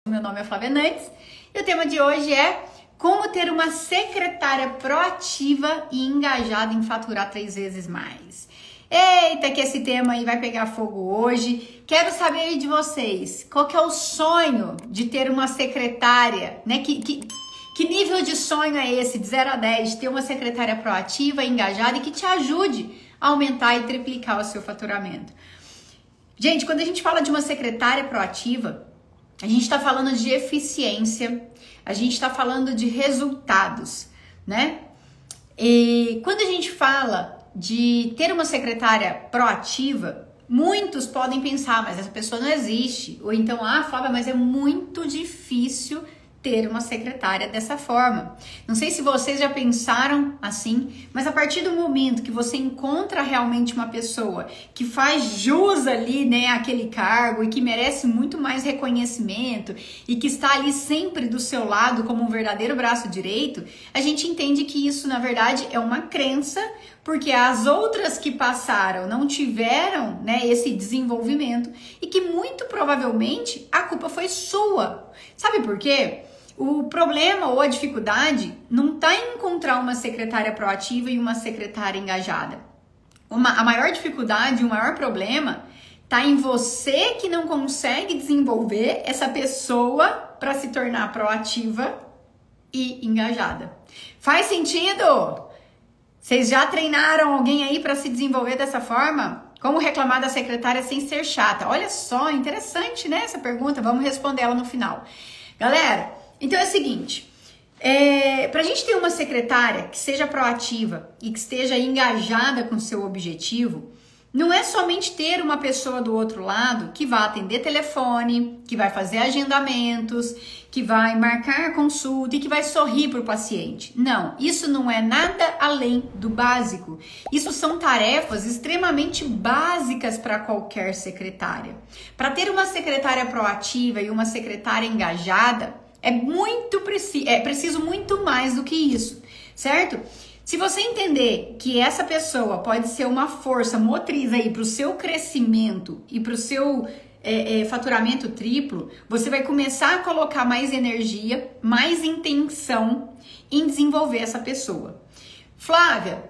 Meu nome é Flávia Nantes e o tema de hoje é como ter uma secretária proativa e engajada em faturar 3 vezes mais. Eita, que esse tema aí vai pegar fogo hoje. Quero saber aí de vocês, qual que é o sonho de ter uma secretária, né? Que nível de sonho é esse, de 0 a 10, de ter uma secretária proativa, engajada e que te ajude a aumentar e triplicar o seu faturamento? Gente, quando a gente fala de uma secretária proativa, a gente está falando de eficiência, a gente está falando de resultados, né? E quando a gente fala de ter uma secretária proativa, muitos podem pensar, mas essa pessoa não existe. Ou então, Flávia, mas é muito difícil ter uma secretária dessa forma. Não sei se vocês já pensaram assim, mas a partir do momento que você encontra realmente uma pessoa que faz jus ali, né, aquele cargo e que merece muito mais reconhecimento e que está ali sempre do seu lado como um verdadeiro braço direito, a gente entende que isso, na verdade, é uma crença, porque as outras que passaram não tiveram, né, esse desenvolvimento e que muito provavelmente a culpa foi sua. Sabe por quê? O problema ou a dificuldade não está em encontrar uma secretária proativa e uma secretária engajada. A maior dificuldade, o maior problema está em você que não consegue desenvolver essa pessoa para se tornar proativa e engajada. Faz sentido? Vocês já treinaram alguém aí para se desenvolver dessa forma? Como reclamar da secretária sem ser chata? Olha só, interessante, né, essa pergunta. Vamos responder ela no final. Galera, então é o seguinte, para a gente ter uma secretária que seja proativa e que esteja engajada com o seu objetivo, não é somente ter uma pessoa do outro lado que vai atender telefone, que vai fazer agendamentos, que vai marcar consulta e que vai sorrir para o paciente. Não, isso não é nada além do básico. Isso são tarefas extremamente básicas para qualquer secretária. Para ter uma secretária proativa e uma secretária engajada, é preciso muito mais do que isso, certo? Se você entender que essa pessoa pode ser uma força motriz aí para o seu crescimento e para o seu faturamento triplo, você vai começar a colocar mais energia, mais intenção em desenvolver essa pessoa. Flávia,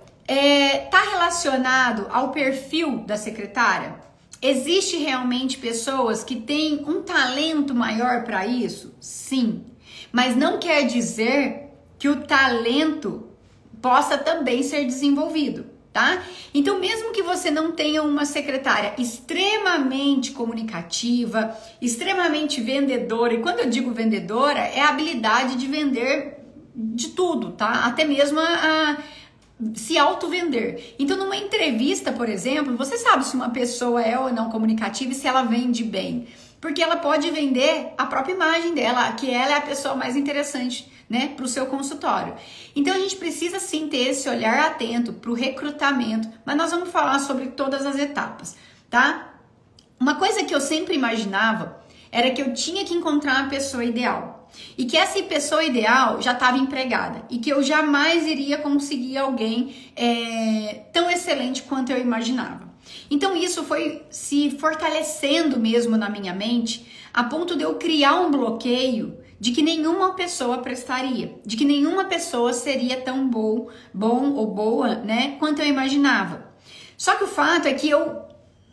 tá relacionado ao perfil da secretária? Existe realmente pessoas que têm um talento maior para isso? Sim, mas não quer dizer que o talento possa também ser desenvolvido, tá? Então, mesmo que você não tenha uma secretária extremamente comunicativa, extremamente vendedora, e quando eu digo vendedora, é a habilidade de vender de tudo, tá? Até mesmo se auto-vender. Então, numa entrevista, por exemplo, você sabe se uma pessoa é ou não comunicativa e se ela vende bem. Porque ela pode vender a própria imagem dela, que ela é a pessoa mais interessante, né, para o seu consultório. Então, a gente precisa sim ter esse olhar atento para o recrutamento, mas nós vamos falar sobre todas as etapas, tá? Uma coisa que eu sempre imaginava era que eu tinha que encontrar uma pessoa ideal. E que essa pessoa ideal já estava empregada. E que eu jamais iria conseguir alguém tão excelente quanto eu imaginava. Então isso foi se fortalecendo mesmo na minha mente, a ponto de eu criar um bloqueio de que nenhuma pessoa prestaria. De que nenhuma pessoa seria tão bom ou boa, né, quanto eu imaginava. Só que o fato é que eu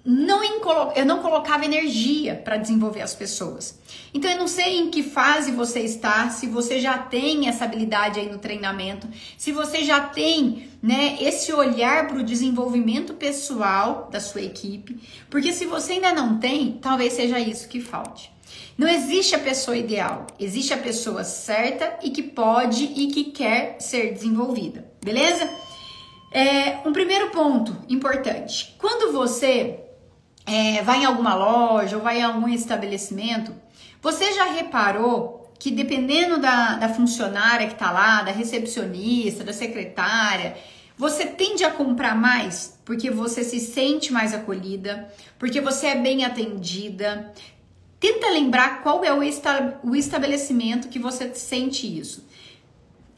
não colocava energia para desenvolver as pessoas. Então eu não sei em que fase você está, se você já tem essa habilidade aí no treinamento, se você já tem, né, esse olhar para o desenvolvimento pessoal da sua equipe, porque se você ainda não tem, talvez seja isso que falte. Não existe a pessoa ideal, existe a pessoa certa e que pode e que quer ser desenvolvida, beleza? Um primeiro ponto importante, quando você vai em alguma loja ou vai em algum estabelecimento, você já reparou que dependendo da funcionária que está lá, da recepcionista, da secretária, você tende a comprar mais porque você se sente mais acolhida, porque você é bem atendida. Tenta lembrar qual é o estabelecimento que você sente isso.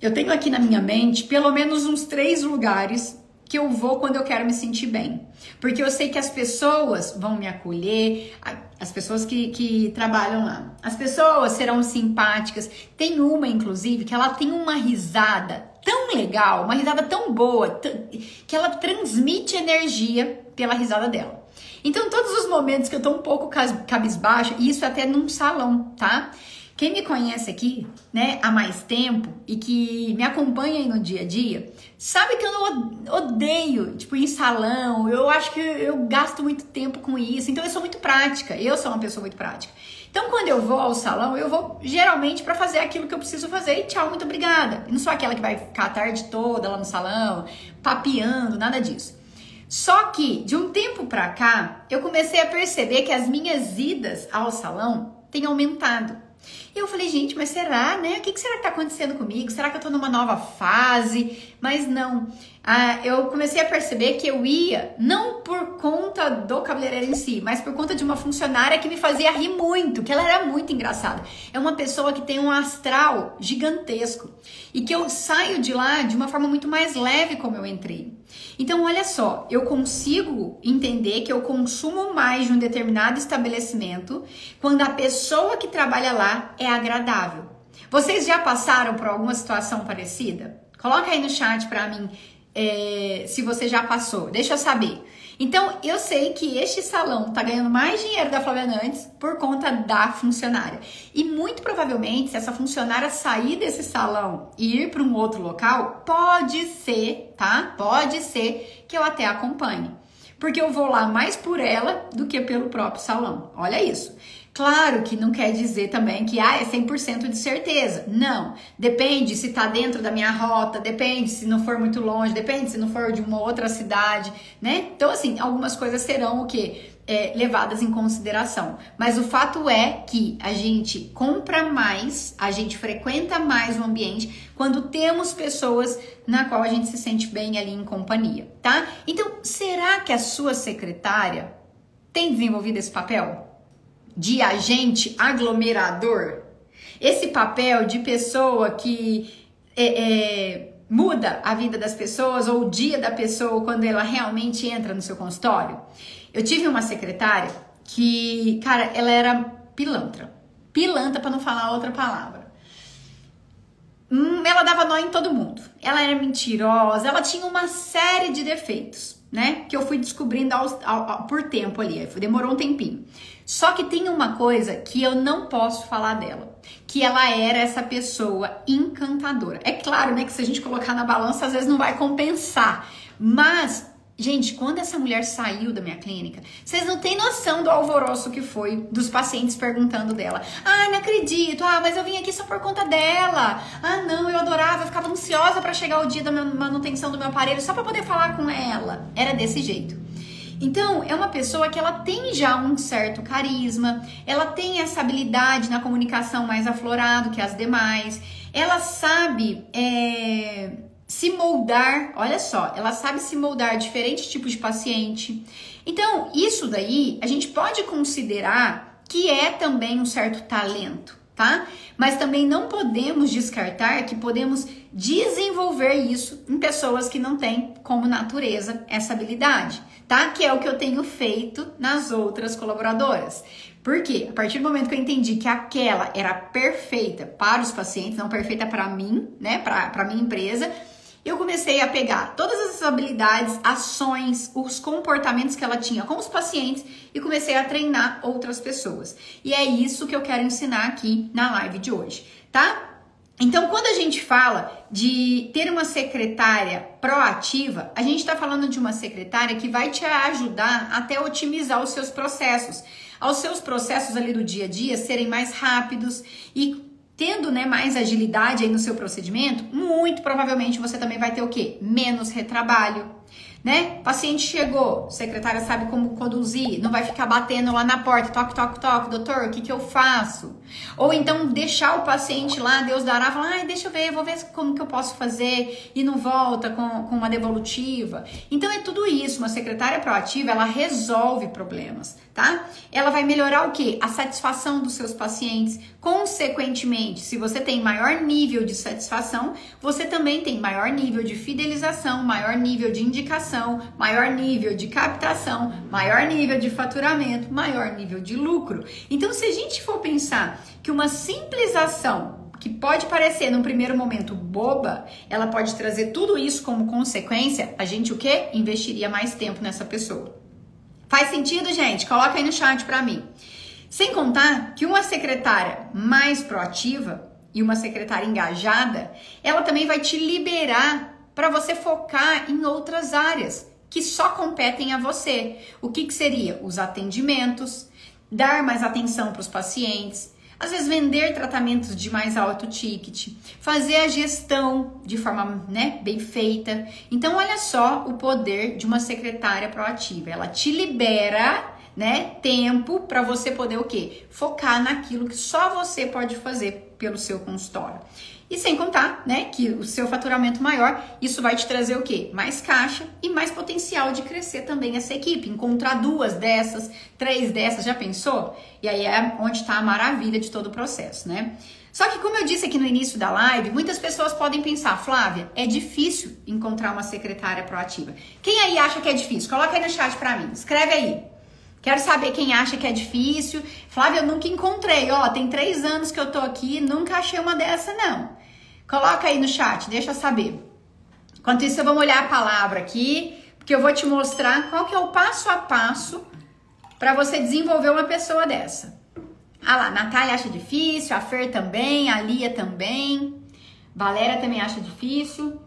Eu tenho aqui na minha mente pelo menos uns 3 lugares que eu vou quando eu quero me sentir bem. Porque eu sei que as pessoas vão me acolher, As pessoas que trabalham lá. As pessoas serão simpáticas. Tem uma, inclusive, que ela tem uma risada tão legal, uma risada tão boa, que ela transmite energia pela risada dela. Então, todos os momentos que eu tô um pouco cabisbaixa, e isso até num salão, tá? Quem me conhece aqui, né, há mais tempo e que me acompanha aí no dia a dia, sabe que eu não odeio, tipo, ir em salão. Eu acho que eu gasto muito tempo com isso. Então, eu sou muito prática. Eu sou uma pessoa muito prática. Então, quando eu vou ao salão, eu vou geralmente para fazer aquilo que eu preciso fazer e tchau, muito obrigada. Eu não sou aquela que vai ficar a tarde toda lá no salão, papeando, nada disso. Só que, de um tempo pra cá, eu comecei a perceber que as minhas idas ao salão têm aumentado. E eu falei, gente, mas será, né? O que será que tá acontecendo comigo? Será que eu tô numa nova fase? Mas não. Eu comecei a perceber que eu ia, não por conta do cabeleireiro em si, mas por conta de uma funcionária que me fazia rir muito, que ela era muito engraçada. É uma pessoa que tem um astral gigantesco e que eu saio de lá de uma forma muito mais leve como eu entrei. Então, olha só, eu consigo entender que eu consumo mais de um determinado estabelecimento quando a pessoa que trabalha lá é agradável. Vocês já passaram por alguma situação parecida? Coloca aí no chat pra mim se você já passou, deixa eu saber. Então, eu sei que este salão tá ganhando mais dinheiro da Flávia Nantes por conta da funcionária. E muito provavelmente, se essa funcionária sair desse salão e ir para um outro local, pode ser, tá? Pode ser que eu até acompanhe. Porque eu vou lá mais por ela do que pelo próprio salão. Olha isso. Claro que não quer dizer também que é 100% de certeza. Não. Depende se tá dentro da minha rota, depende se não for muito longe, depende se não for de uma outra cidade, né? Então, assim, algumas coisas serão o quê? Levadas em consideração. Mas o fato é que a gente compra mais, a gente frequenta mais o ambiente quando temos pessoas na qual a gente se sente bem ali em companhia, tá? Então, será que a sua secretária tem desenvolvido esse papel de agente aglomerador? Esse papel de pessoa que muda a vida das pessoas ou o dia da pessoa quando ela realmente entra no seu consultório? Eu tive uma secretária que, cara, ela era pilantra. Pilantra, para não falar outra palavra. Ela dava nó em todo mundo. Ela era mentirosa, ela tinha uma série de defeitos, né? Que eu fui descobrindo por tempo ali. Demorou um tempinho. Só que tem uma coisa que eu não posso falar dela, que ela era essa pessoa encantadora. É claro, né, que se a gente colocar na balança, às vezes não vai compensar. Mas, gente, quando essa mulher saiu da minha clínica, vocês não têm noção do alvoroço que foi dos pacientes perguntando dela. Ah, não acredito. Ah, mas eu vim aqui só por conta dela. Ah, não, eu adorava, eu ficava ansiosa para chegar o dia da manutenção do meu aparelho só para poder falar com ela. Era desse jeito. Então, é uma pessoa que ela tem já um certo carisma, ela tem essa habilidade na comunicação mais aflorado que as demais, ela sabe se moldar, olha só, ela sabe se moldar a diferentes tipos de paciente. Então, isso daí a gente pode considerar que é também um certo talento, tá? Mas também não podemos descartar que podemos desenvolver isso em pessoas que não têm como natureza essa habilidade, tá? Que é o que eu tenho feito nas outras colaboradoras. Por quê? A partir do momento que eu entendi que aquela era perfeita para os pacientes, não perfeita para mim, né? Para minha empresa, eu comecei a pegar todas essas habilidades, ações, os comportamentos que ela tinha com os pacientes e comecei a treinar outras pessoas. E é isso que eu quero ensinar aqui na live de hoje, tá? Então, quando a gente fala de ter uma secretária proativa, a gente está falando de uma secretária que vai te ajudar até otimizar os seus processos. Aos seus processos ali do dia a dia serem mais rápidos e tendo, né, mais agilidade aí no seu procedimento, muito provavelmente você também vai ter o quê? Menos retrabalho, né? Paciente chegou, secretária sabe como conduzir, não vai ficar batendo lá na porta, toque, toque, toque, doutor, o que eu faço? Ou então deixar o paciente lá, Deus dará, falar, ai, deixa eu ver, vou ver como que eu posso fazer e não volta com uma devolutiva. Então é tudo isso, uma secretária proativa, ela resolve problemas, tá? Ela vai melhorar o quê? A satisfação dos seus pacientes. Consequentemente, se você tem maior nível de satisfação, você também tem maior nível de fidelização, maior nível de indicação, maior nível de captação, maior nível de faturamento, maior nível de lucro. Então, se a gente for pensar que uma simples ação que pode parecer num primeiro momento boba, ela pode trazer tudo isso como consequência, a gente o quê? Investiria mais tempo nessa pessoa. Faz sentido, gente? Coloca aí no chat pra mim. Sem contar que uma secretária mais proativa e uma secretária engajada, ela também vai te liberar para você focar em outras áreas que só competem a você. O que seria? Os atendimentos, dar mais atenção para os pacientes, às vezes vender tratamentos de mais alto ticket, fazer a gestão de forma, né, bem feita. Então, olha só o poder de uma secretária proativa. Ela te libera, né, tempo para você poder o quê? Focar naquilo que só você pode fazer pelo seu consultório. E sem contar, né, que o seu faturamento maior, isso vai te trazer o quê? Mais caixa e mais potencial de crescer também essa equipe. Encontrar 2 dessas, 3 dessas, já pensou? E aí é onde está a maravilha de todo o processo, né? Só que como eu disse aqui no início da live, muitas pessoas podem pensar, Flávia, é difícil encontrar uma secretária proativa. Quem aí acha que é difícil? Coloca aí no chat pra mim, escreve aí. Quero saber quem acha que é difícil. Flávia, eu nunca encontrei. Ó, tem 3 anos que eu tô aqui, nunca achei uma dessa, não. Coloca aí no chat, deixa eu saber. Enquanto isso, eu vou olhar a palavra aqui, porque eu vou te mostrar qual que é o passo a passo para você desenvolver uma pessoa dessa. Ah lá, a Natália acha difícil, a Fer também, a Lia também, Valéria também acha difícil.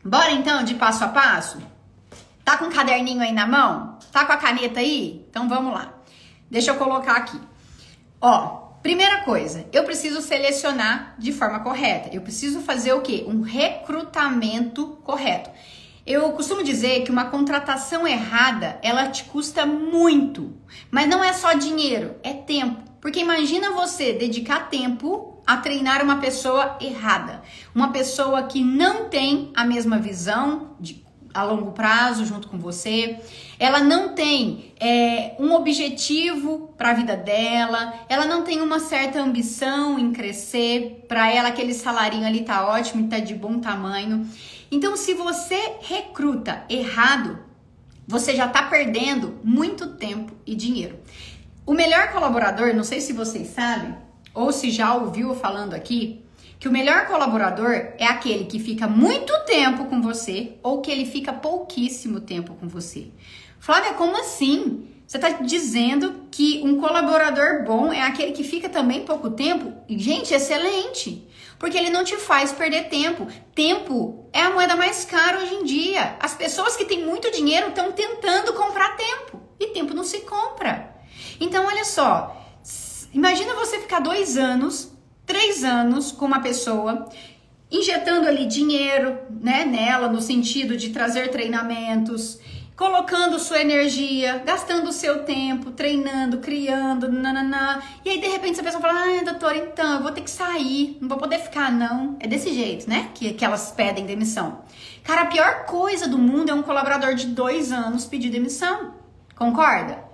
Bora então de passo a passo? Tá com o caderninho aí na mão? Tá com a caneta aí? Então vamos lá. Deixa eu colocar aqui. Ó, primeira coisa, eu preciso selecionar de forma correta. Eu preciso fazer o quê? Um recrutamento correto. Eu costumo dizer que uma contratação errada, ela te custa muito. Mas não é só dinheiro, é tempo. Porque imagina você dedicar tempo a treinar uma pessoa errada. Uma pessoa que não tem a mesma visão a longo prazo junto com você, ela não tem um objetivo para a vida dela, ela não tem uma certa ambição em crescer, para ela aquele salarinho ali tá ótimo, tá de bom tamanho. Então, se você recruta errado, você já tá perdendo muito tempo e dinheiro. O melhor colaborador, não sei se vocês sabem, ou se já ouviu falando aqui, que o melhor colaborador é aquele que fica muito tempo com você ou que ele fica pouquíssimo tempo com você. Flávia, como assim? Você está dizendo que um colaborador bom é aquele que fica também pouco tempo? Gente, excelente! Porque ele não te faz perder tempo. Tempo é a moeda mais cara hoje em dia. As pessoas que têm muito dinheiro estão tentando comprar tempo. E tempo não se compra. Então, olha só. Imagina você ficar 2 anos... 3 anos com uma pessoa, injetando ali dinheiro, né, nela, no sentido de trazer treinamentos, colocando sua energia, gastando o seu tempo, treinando, criando, nananá. E aí, de repente, essa pessoa fala, ai, doutora, então, eu vou ter que sair, não vou poder ficar, não. É desse jeito, né, que elas pedem demissão. Cara, a pior coisa do mundo é um colaborador de 2 anos pedir demissão. Concorda?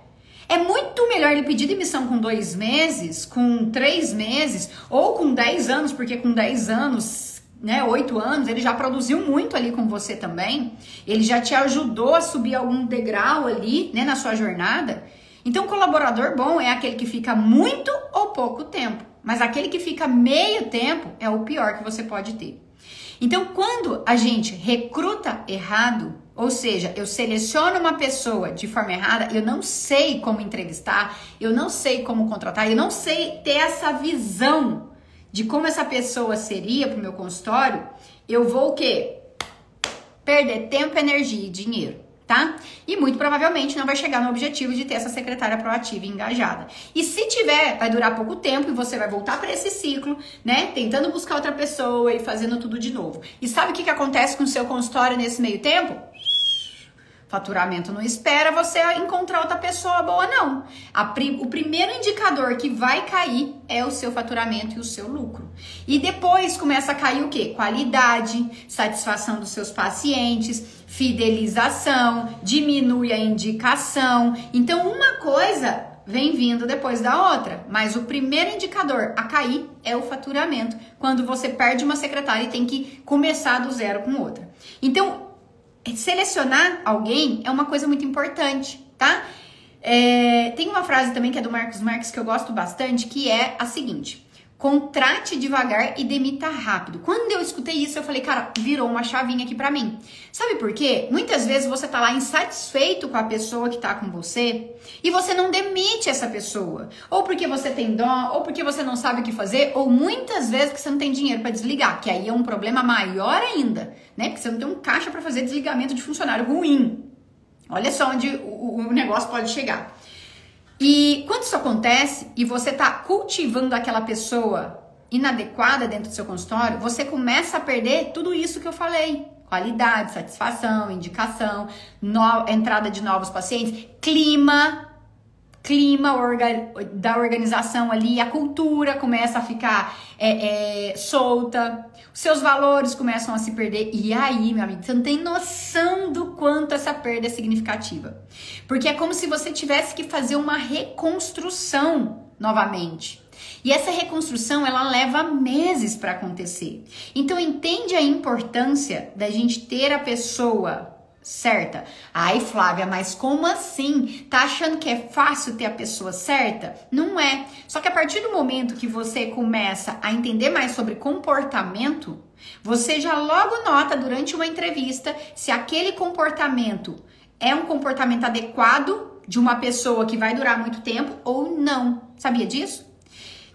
É muito melhor ele pedir demissão com 2 meses, com 3 meses, ou com 10 anos, porque com 10 anos, né, 8 anos, ele já produziu muito ali com você também. Ele já te ajudou a subir algum degrau ali, né, na sua jornada. Então, colaborador bom é aquele que fica muito ou pouco tempo. Mas aquele que fica meio tempo é o pior que você pode ter. Então, quando a gente recruta errado, ou seja, eu seleciono uma pessoa de forma errada, eu não sei como entrevistar, eu não sei como contratar, eu não sei ter essa visão de como essa pessoa seria para o meu consultório, eu vou o quê? Perder tempo, energia e dinheiro, tá? E muito provavelmente não vai chegar no objetivo de ter essa secretária proativa e engajada. E se tiver, vai durar pouco tempo e você vai voltar para esse ciclo, né? Tentando buscar outra pessoa e fazendo tudo de novo. E sabe o que acontece com o seu consultório nesse meio tempo? Faturamento não espera você encontrar outra pessoa boa, não. O primeiro indicador que vai cair é o seu faturamento e o seu lucro. E depois começa a cair o quê? Qualidade, satisfação dos seus pacientes, fidelização, diminui a indicação. Então, uma coisa vem vindo depois da outra, mas o primeiro indicador a cair é o faturamento, quando você perde uma secretária e tem que começar do zero com outra. Então, selecionar alguém é uma coisa muito importante, tá? Tem uma frase também que é do Marcos Marques que eu gosto bastante, que é a seguinte: contrate devagar e demita rápido. Quando eu escutei isso, eu falei, cara, virou uma chavinha aqui pra mim. Sabe por quê? Muitas vezes você tá lá insatisfeito com a pessoa que tá com você e você não demite essa pessoa. Ou porque você tem dó, ou porque você não sabe o que fazer, ou muitas vezes que você não tem dinheiro pra desligar, que aí é um problema maior ainda, né? Porque você não tem um caixa pra fazer desligamento de funcionário ruim. Olha só onde o negócio pode chegar. E quando isso acontece e você tá cultivando aquela pessoa inadequada dentro do seu consultório, você começa a perder tudo isso que eu falei. Qualidade, satisfação, indicação, entrada de novos pacientes, clima da organização ali, a cultura começa a ficar solta, os seus valores começam a se perder. E aí, meu amigo, você não tem noção do quanto essa perda é significativa. Porque é como se você tivesse que fazer uma reconstrução novamente. E essa reconstrução, ela leva meses para acontecer. Então, entende a importância da gente ter a pessoa certa. Ai, Flávia, mas como assim? Tá achando que é fácil ter a pessoa certa? Não é. Só que a partir do momento que você começa a entender mais sobre comportamento, você já logo nota durante uma entrevista se aquele comportamento é um comportamento adequado de uma pessoa que vai durar muito tempo ou não. Sabia disso?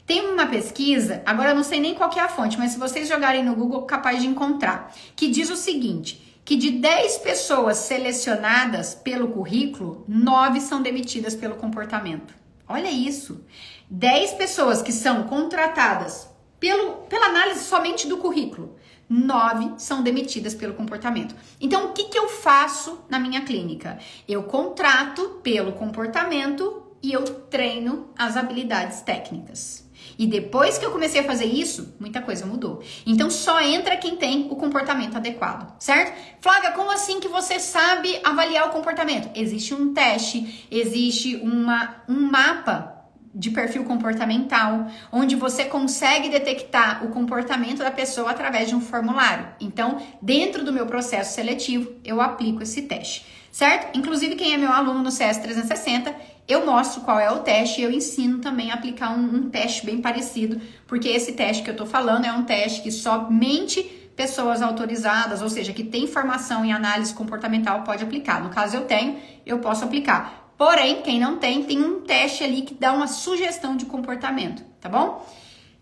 Tem uma pesquisa, agora eu não sei nem qual que é a fonte, mas se vocês jogarem no Google, capaz de encontrar, que diz o seguinte: que de 10 pessoas selecionadas pelo currículo, 9 são demitidas pelo comportamento. Olha isso. 10 pessoas que são contratadas pela análise somente do currículo, 9 são demitidas pelo comportamento. Então, o que eu faço na minha clínica? Eu contrato pelo comportamento e eu treino as habilidades técnicas. E depois que eu comecei a fazer isso, muita coisa mudou. Então, só entra quem tem o comportamento adequado, certo? Flávia, como assim que você sabe avaliar o comportamento? Existe um teste, existe um mapa de perfil comportamental, onde você consegue detectar o comportamento da pessoa através de um formulário. Então, dentro do meu processo seletivo, eu aplico esse teste, certo? Inclusive, quem é meu aluno no CS 360, eu mostro qual é o teste e eu ensino também a aplicar um teste bem parecido, porque esse teste que eu tô falando é um teste que somente pessoas autorizadas, ou seja, que tem formação em análise comportamental pode aplicar. No caso eu tenho, eu posso aplicar. Porém, quem não tem, tem um teste ali que dá uma sugestão de comportamento, tá bom?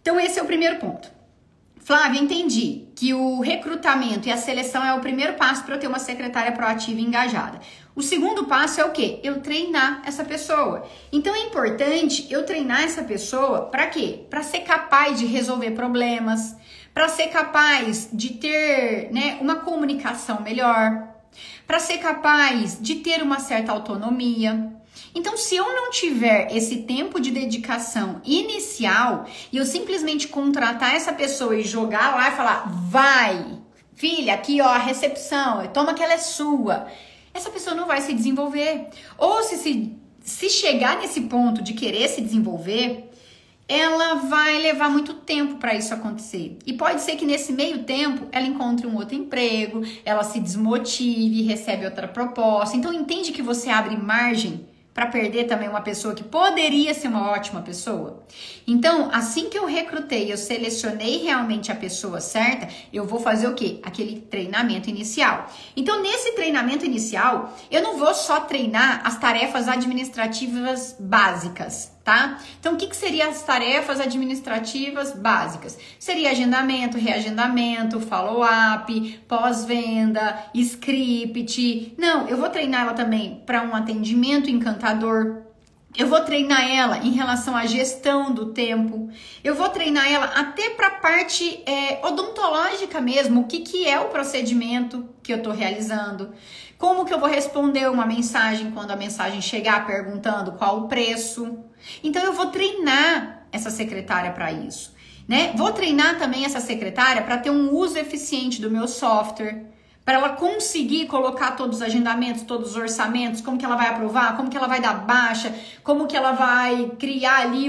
Então esse é o primeiro ponto. Flávia, entendi que o recrutamento e a seleção é o primeiro passo para eu ter uma secretária proativa e engajada. O segundo passo é o quê? Eu treinar essa pessoa. Então é importante eu treinar essa pessoa para quê? Para ser capaz de resolver problemas, para ser capaz de ter, né, uma comunicação melhor, para ser capaz de ter uma certa autonomia. Então, se eu não tiver esse tempo de dedicação inicial e eu simplesmente contratar essa pessoa e jogar lá e falar, vai, filha, aqui ó, a recepção, toma que ela é sua, essa pessoa não vai se desenvolver. Ou se chegar nesse ponto de querer se desenvolver, ela vai levar muito tempo para isso acontecer. E pode ser que nesse meio tempo ela encontre um outro emprego, ela se desmotive, recebe outra proposta. Então entende que você abre margem para perder também uma pessoa que poderia ser uma ótima pessoa? Então, assim que eu recrutei, eu selecionei realmente a pessoa certa, eu vou fazer o quê? Aquele treinamento inicial. Então, nesse treinamento inicial, eu não vou só treinar as tarefas administrativas básicas, tá? Então, o que seriam as tarefas administrativas básicas? Seria agendamento, reagendamento, follow-up, pós-venda, script. Não, eu vou treinar ela também para um atendimento encantador. Eu vou treinar ela em relação à gestão do tempo. Eu vou treinar ela até para a parte odontológica mesmo. O que é o procedimento que eu estou realizando? Como que eu vou responder uma mensagem quando a mensagem chegar perguntando qual o preço? Então eu vou treinar essa secretária para isso, né? Vou treinar também essa secretária para ter um uso eficiente do meu software, para ela conseguir colocar todos os agendamentos, todos os orçamentos, como que ela vai aprovar, como que ela vai dar baixa, como que ela vai criar ali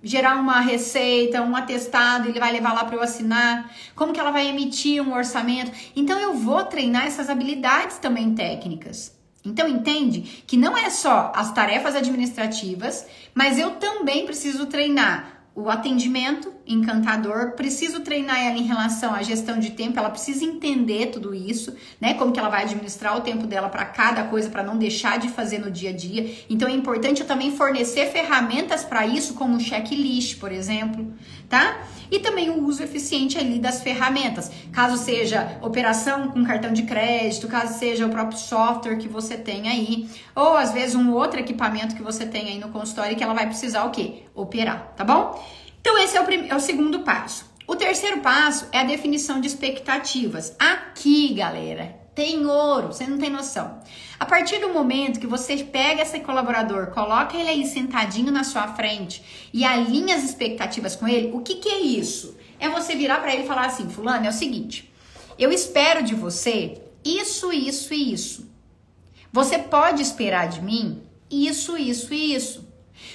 gerar uma receita, um atestado, ele vai levar lá para eu assinar, como que ela vai emitir um orçamento. Então eu vou treinar essas habilidades também técnicas. Então entende que não é só as tarefas administrativas, mas eu também preciso treinar o atendimento encantador, preciso treinar ela em relação à gestão de tempo, ela precisa entender tudo isso, né? Como que ela vai administrar o tempo dela para cada coisa, para não deixar de fazer no dia a dia. Então é importante eu também fornecer ferramentas para isso, como um checklist, por exemplo, tá? E também o uso eficiente ali das ferramentas, caso seja operação com cartão de crédito, caso seja o próprio software que você tem aí, ou às vezes um outro equipamento que você tem aí no consultório que ela vai precisar o quê? Operar, tá bom? Então esse é o segundo passo. O terceiro passo é a definição de expectativas. Aqui, galera, tem ouro, você não tem noção. A partir do momento que você pega esse colaborador, coloca ele aí sentadinho na sua frente e alinha as expectativas com ele, o que é isso? É você virar para ele e falar assim, fulano, é o seguinte, eu espero de você isso, isso e isso. Você pode esperar de mim isso, isso e isso.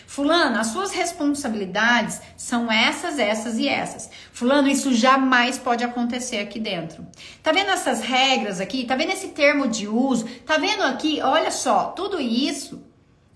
Fulano, as suas responsabilidades são essas, essas e essas. Fulano, isso jamais pode acontecer aqui dentro. Tá vendo essas regras aqui? Tá vendo esse termo de uso? Tá vendo aqui? Olha só, tudo isso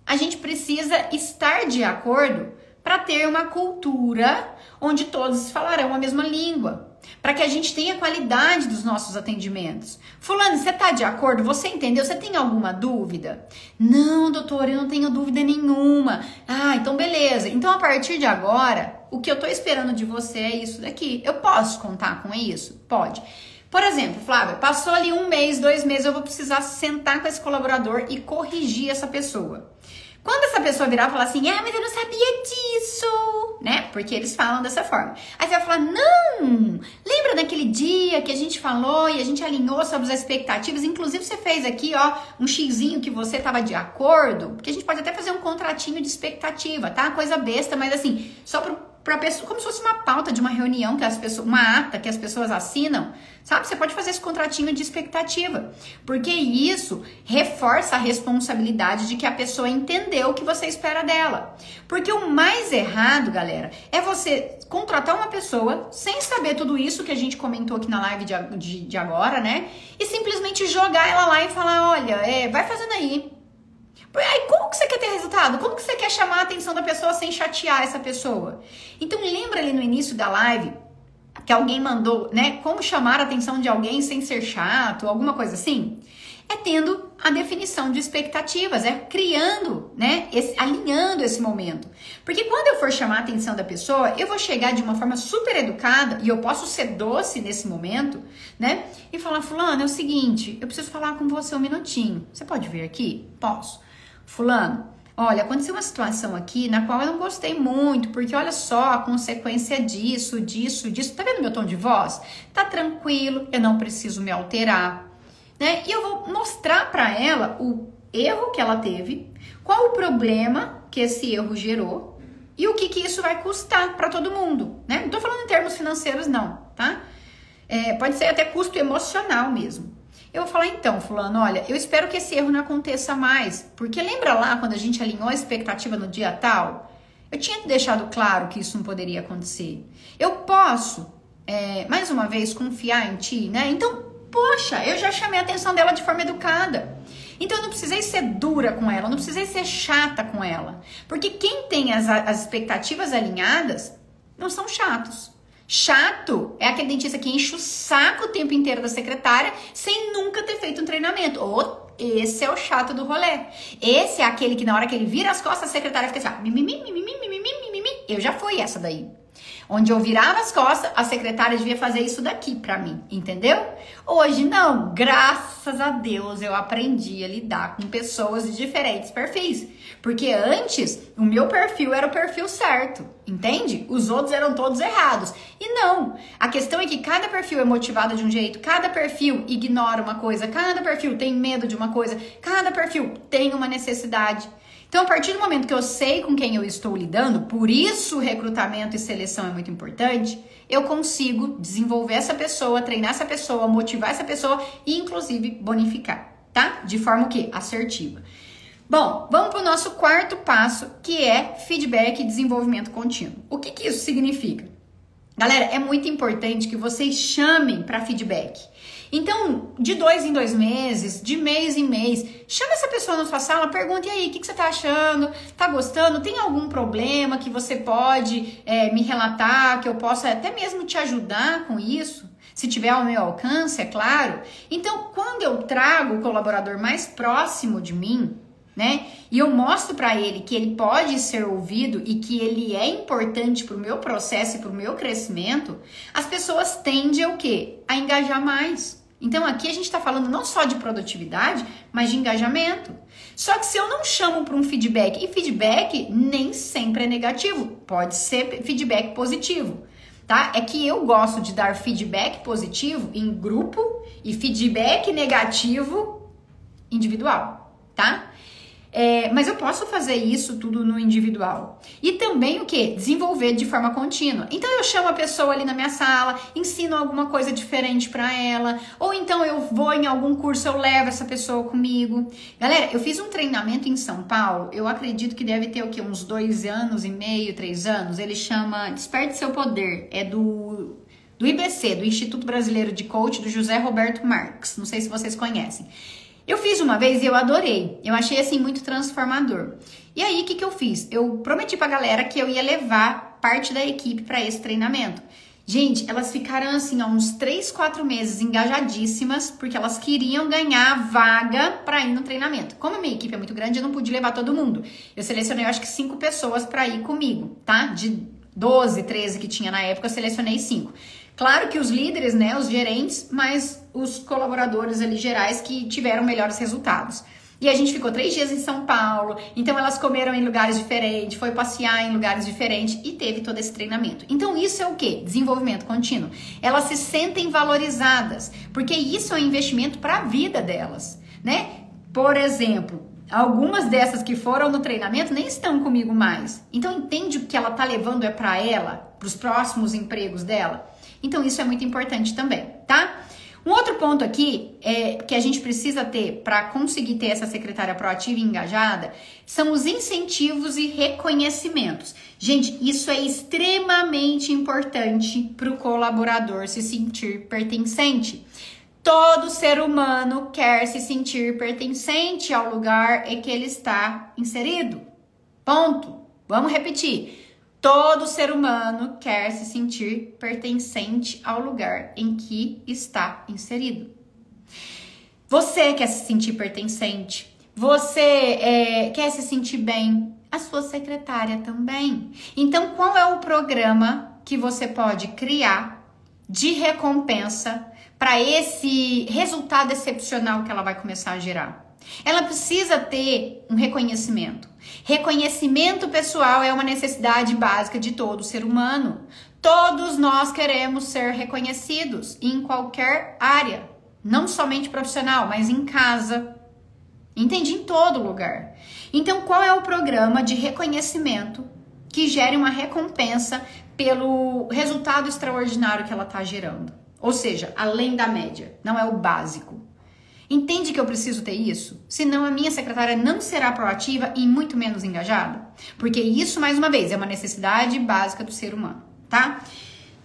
a gente precisa estar de acordo para ter uma cultura onde todos falarão a mesma língua. Para que a gente tenha qualidade dos nossos atendimentos. Fulano, você tá de acordo? Você entendeu? Você tem alguma dúvida? Não, doutora, eu não tenho dúvida nenhuma. Ah, então beleza. Então, a partir de agora, o que eu tô esperando de você é isso daqui. Eu posso contar com isso? Pode. Por exemplo, Flávia, passou ali 1 mês, 2 meses, eu vou precisar sentar com esse colaborador e corrigir essa pessoa. Quando essa pessoa virar e falar assim, ah, mas eu não sabia disso, né? Porque eles falam dessa forma. Aí você vai falar, não, lembra daquele dia que a gente falou e a gente alinhou sobre as expectativas? Inclusive você fez aqui, ó, um xizinho que você estava de acordo, porque a gente pode até fazer um contratinho de expectativa, tá? Coisa besta, mas assim, só pra pessoa, como se fosse uma pauta de uma reunião que as pessoas, uma ata que as pessoas assinam, sabe? Você pode fazer esse contratinho de expectativa, porque isso reforça a responsabilidade de que a pessoa entendeu o que você espera dela. Porque o mais errado, galera, é você contratar uma pessoa sem saber tudo isso que a gente comentou aqui na live de agora, né? E simplesmente jogar ela lá e falar, olha, vai fazendo aí. Aí como que você quer ter resultado? Como que você quer chamar a atenção da pessoa sem chatear essa pessoa? Então lembra ali no início da live que alguém mandou, né? Como chamar a atenção de alguém sem ser chato, alguma coisa assim? É tendo a definição de expectativas, é criando, né? Alinhando esse momento. Porque quando eu for chamar a atenção da pessoa, eu vou chegar de uma forma super educada e eu posso ser doce nesse momento, né? E falar, fulano, é o seguinte, eu preciso falar com você 1 minutinho. Você pode vir aqui? Posso. Fulano, olha, aconteceu uma situação aqui na qual eu não gostei muito, porque olha só a consequência disso. Tá vendo meu tom de voz? Tá tranquilo, eu não preciso me alterar, né? E eu vou mostrar para ela o erro que ela teve, qual o problema que esse erro gerou e o que isso vai custar para todo mundo, né? Não tô falando em termos financeiros não, tá? Pode ser até custo emocional mesmo. Eu vou falar então, fulano, olha, eu espero que esse erro não aconteça mais, porque lembra lá quando a gente alinhou a expectativa no dia tal? Eu tinha deixado claro que isso não poderia acontecer. Eu posso, mais uma vez, confiar em ti, né? Então, poxa, eu já chamei a atenção dela de forma educada. Então, eu não precisei ser dura com ela, eu não precisei ser chata com ela. Porque quem tem as expectativas alinhadas não são chatos. Chato é aquele dentista que enche o saco o tempo inteiro da secretária sem nunca ter feito um treinamento. Esse é o chato do rolê. Esse é aquele que na hora que ele vira as costas, a secretária fica assim, ó, mimimi. Eu já fui essa daí. Onde eu virava as costas, a secretária devia fazer isso daqui pra mim, entendeu? Hoje não, graças a Deus eu aprendi a lidar com pessoas de diferentes perfis. Porque antes, o meu perfil era o perfil certo, entende? Os outros eram todos errados. E não, a questão é que cada perfil é motivado de um jeito, cada perfil ignora uma coisa, cada perfil tem medo de uma coisa, cada perfil tem uma necessidade. Então, a partir do momento que eu sei com quem eu estou lidando, por isso recrutamento e seleção é muito importante, eu consigo desenvolver essa pessoa, treinar essa pessoa, motivar essa pessoa e, inclusive, bonificar, tá? De forma o quê? Assertiva. Bom, vamos para o nosso quarto passo, que é feedback e desenvolvimento contínuo. O que que isso significa? Galera, é muito importante que vocês chamem para feedback. Então, de 2 em 2 meses, de mês em mês, chama essa pessoa na sua sala, pergunte aí, o que você tá achando? Tá gostando? Tem algum problema que você pode me relatar, que eu possa até mesmo te ajudar com isso? Se tiver ao meu alcance, é claro. Então, quando eu trago o colaborador mais próximo de mim, né? E eu mostro para ele que ele pode ser ouvido e que ele é importante para o meu processo e para o meu crescimento, as pessoas tendem a o quê? A engajar mais. Então aqui a gente está falando não só de produtividade, mas de engajamento. Só que se eu não chamo para um feedback, e feedback nem sempre é negativo, pode ser feedback positivo, tá? É que eu gosto de dar feedback positivo em grupo e feedback negativo individual, tá? Mas eu posso fazer isso tudo no individual. E também o que? Desenvolver de forma contínua. Então eu chamo a pessoa ali na minha sala, ensino alguma coisa diferente para ela, ou então eu vou em algum curso, eu levo essa pessoa comigo. Galera, eu fiz um treinamento em São Paulo, eu acredito que deve ter o quê? Uns 2 anos e meio, 3 anos. Ele chama Desperte Seu Poder, é do IBC, do Instituto Brasileiro de Coach, do José Roberto Marques. Não sei se vocês conhecem. Eu fiz uma vez e eu adorei. Eu achei assim muito transformador. E aí, o que eu fiz? Eu prometi pra galera que eu ia levar parte da equipe para esse treinamento. Gente, elas ficaram assim, há uns 3, 4 meses engajadíssimas, porque elas queriam ganhar a vaga para ir no treinamento. Como a minha equipe é muito grande, eu não pude levar todo mundo. Eu selecionei, eu acho que 5 pessoas para ir comigo, tá? De 12, 13 que tinha na época, eu selecionei 5. Claro que os líderes, né, os gerentes, mas os colaboradores ali gerais que tiveram melhores resultados. E a gente ficou 3 dias em São Paulo, então elas comeram em lugares diferentes, foi passear em lugares diferentes e teve todo esse treinamento. Então isso é o quê? Desenvolvimento contínuo. Elas se sentem valorizadas, porque isso é um investimento para a vida delas, né? Por exemplo, algumas dessas que foram no treinamento nem estão comigo mais. Então entende o que ela tá levando é para ela, para os próximos empregos dela? Então isso é muito importante também, tá? Um outro ponto aqui que a gente precisa ter para conseguir ter essa secretária proativa e engajada são os incentivos e reconhecimentos. Gente, isso é extremamente importante para o colaborador se sentir pertencente. Todo ser humano quer se sentir pertencente ao lugar em que ele está inserido. Ponto. Vamos repetir. Todo ser humano quer se sentir pertencente ao lugar em que está inserido. Você quer se sentir pertencente, você quer se sentir bem, a sua secretária também. Então, qual é o programa que você pode criar de recompensa para esse resultado excepcional que ela vai começar a gerar? Ela precisa ter um reconhecimento. Reconhecimento pessoal é uma necessidade básica de todo ser humano. Todos nós queremos ser reconhecidos em qualquer área, não somente profissional, mas em casa. Entende? Em todo lugar. Então, qual é o programa de reconhecimento que gere uma recompensa pelo resultado extraordinário que ela está gerando? Ou seja, além da média, não é o básico. Entende que eu preciso ter isso? Senão a minha secretária não será proativa e muito menos engajada. Porque isso, mais uma vez, é uma necessidade básica do ser humano, tá?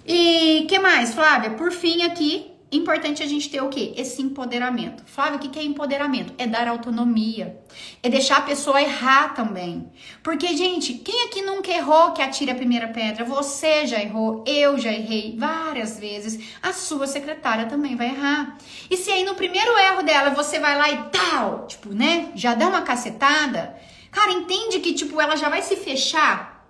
E que mais, Flávia? Por fim aqui, importante a gente ter o quê? Esse empoderamento. Flávia, o que é empoderamento? É dar autonomia. É deixar a pessoa errar também. Porque, gente, quem aqui nunca errou que atire a primeira pedra? Você já errou, eu já errei várias vezes. A sua secretária também vai errar. E se aí no primeiro erro dela você vai lá e tal, tipo, né? Já dá uma cacetada. Cara, entende que, tipo, ela já vai se fechar?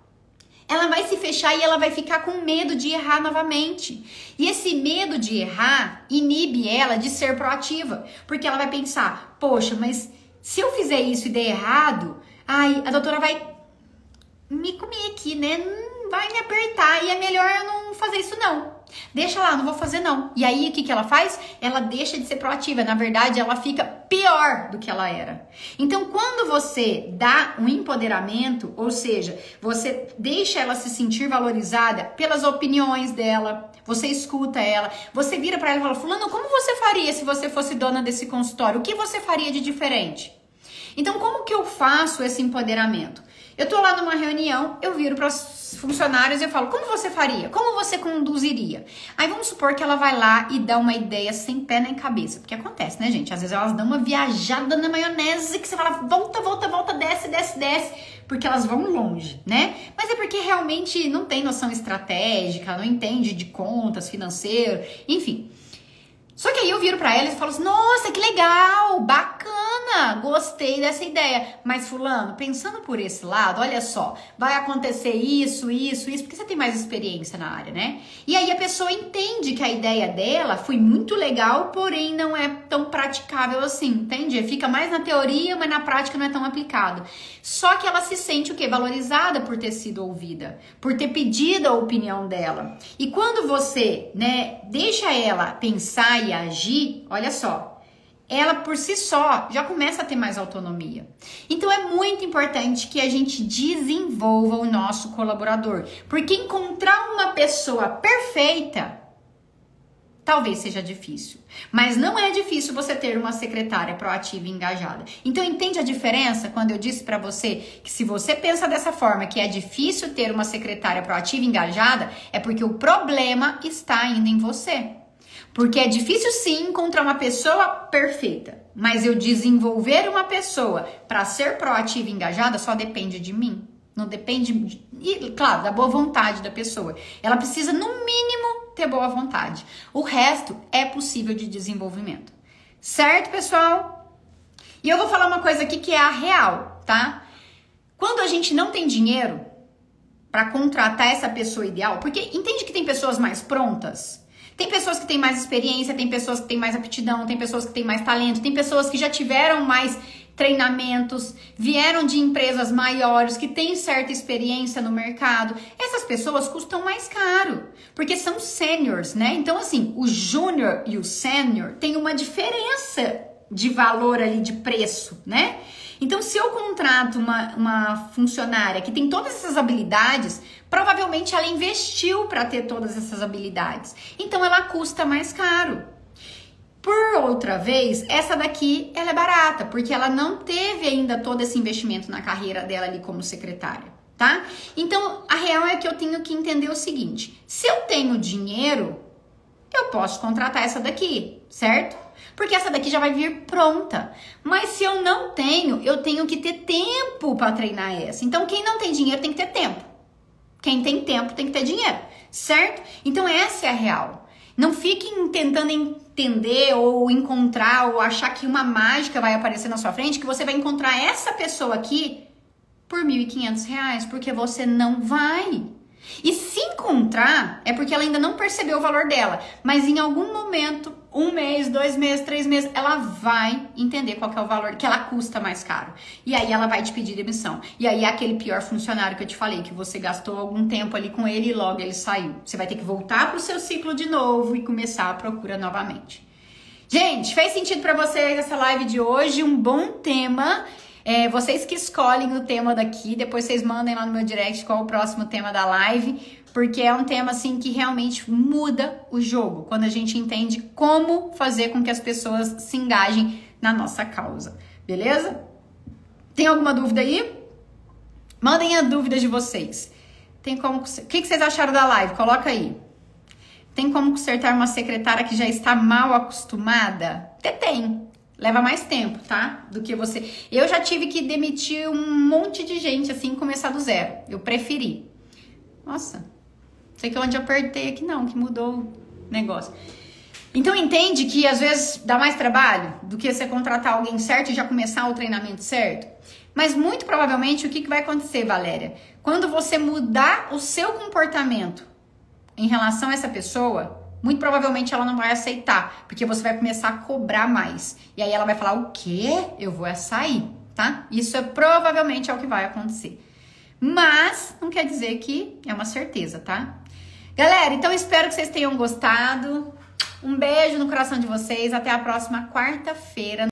Ela vai se fechar e ela vai ficar com medo de errar novamente. E esse medo de errar inibe ela de ser proativa. Porque ela vai pensar, poxa, mas se eu fizer isso e der errado, ai, a doutora vai me comer aqui, né? Vai me apertar e é melhor eu não fazer isso não. Deixa lá, não vou fazer não. E aí, o que ela faz? Ela deixa de ser proativa. Na verdade, ela fica pior do que ela era. Então, quando você dá um empoderamento, ou seja, você deixa ela se sentir valorizada pelas opiniões dela, você escuta ela, você vira pra ela e fala, fulano, como você faria se você fosse dona desse consultório? O que você faria de diferente? Então, como que eu faço esse empoderamento? Eu tô lá numa reunião, eu viro para os funcionários e eu falo, como você faria? Como você conduziria? Aí vamos supor que ela vai lá e dá uma ideia sem pé nem cabeça. Porque acontece, né, gente? Às vezes elas dão uma viajada na maionese que você fala, volta, volta, volta, desce, desce, desce. Porque elas vão longe, né? Mas é porque realmente não tem noção estratégica, não entende de contas, financeiro, enfim. Só que aí eu viro pra elas e falo assim, nossa, que legal, bacana, gostei dessa ideia. Mas fulano, pensando por esse lado, olha só, vai acontecer isso, porque você tem mais experiência na área, né? E aí a pessoa entende que a ideia dela foi muito legal, porém não é tão praticável assim, entende? Fica mais na teoria, mas na prática não é tão aplicado. Só que ela se sente o quê? Valorizada por ter sido ouvida, por ter pedido a opinião dela. E quando você, né, deixa ela pensar e agir, olha só, ela por si só já começa a ter mais autonomia. Então é muito importante que a gente desenvolva o nosso colaborador, porque encontrar uma pessoa perfeita talvez seja difícil, mas não é difícil você ter uma secretária proativa e engajada. Então entende a diferença quando eu disse para você que se você pensa dessa forma, que é difícil ter uma secretária proativa e engajada, é porque o problema está ainda em você. Porque é difícil sim encontrar uma pessoa perfeita, mas eu desenvolver uma pessoa para ser proativa e engajada só depende de mim. Não depende, e, claro, da boa vontade da pessoa. Ela precisa, no mínimo, ter boa vontade. O resto é possível de desenvolvimento. Certo, pessoal? E eu vou falar uma coisa aqui que é a real, tá? Quando a gente não tem dinheiro para contratar essa pessoa ideal, porque entende que tem pessoas mais prontas? Tem pessoas que têm mais experiência, tem pessoas que têm mais aptidão, tem pessoas que têm mais talento, tem pessoas que já tiveram mais treinamentos, vieram de empresas maiores, que têm certa experiência no mercado. Essas pessoas custam mais caro, porque são seniors, né? Então, assim, o júnior e o sênior tem uma diferença de valor ali, de preço, né? Então, se eu contrato uma funcionária que tem todas essas habilidades, provavelmente ela investiu para ter todas essas habilidades. Então, ela custa mais caro. Por outra vez, essa daqui, ela é barata, porque ela não teve ainda todo esse investimento na carreira dela ali como secretária, tá? Então, a real é que eu tenho que entender o seguinte, se eu tenho dinheiro, eu posso contratar essa daqui, certo? Porque essa daqui já vai vir pronta. Mas se eu não tenho, eu tenho que ter tempo para treinar essa. Então, quem não tem dinheiro tem que ter tempo. Quem tem tempo tem que ter dinheiro, certo? Então, essa é a real. Não fiquem tentando entender ou encontrar ou achar que uma mágica vai aparecer na sua frente, que você vai encontrar essa pessoa aqui por R$1.500, porque você não vai. E se encontrar, é porque ela ainda não percebeu o valor dela, mas em algum momento, 1 mês, 2 meses, 3 meses, ela vai entender qual que é o valor, que ela custa mais caro. E aí ela vai te pedir demissão. E aí é aquele pior funcionário que eu te falei, que você gastou algum tempo ali com ele e logo ele saiu. Você vai ter que voltar pro seu ciclo de novo e começar a procura novamente. Gente, fez sentido pra vocês essa live de hoje? Um bom tema. Vocês que escolhem o tema daqui, depois vocês mandem lá no meu direct qual o próximo tema da live, porque é um tema assim que realmente muda o jogo, quando a gente entende como fazer com que as pessoas se engajem na nossa causa, beleza? Tem alguma dúvida aí? Mandem a dúvida de vocês. O que vocês acharam da live? Coloca aí. Tem como consertar uma secretária que já está mal acostumada? Até tem. Leva mais tempo, tá? Do que você... Eu já tive que demitir um monte de gente, assim, começar do zero. Eu preferi. Nossa, não sei que onde eu apertei aqui não, que mudou o negócio. Então, entende que às vezes dá mais trabalho do que você contratar alguém certo e já começar o treinamento certo? Mas muito provavelmente o que vai acontecer, Valéria? Quando você mudar o seu comportamento em relação a essa pessoa, muito provavelmente ela não vai aceitar, porque você vai começar a cobrar mais. E aí ela vai falar, o quê? Eu vou sair, tá? Isso provavelmente é o que vai acontecer. Mas não quer dizer que é uma certeza, tá? Galera, então espero que vocês tenham gostado. Um beijo no coração de vocês. Até a próxima quarta-feira.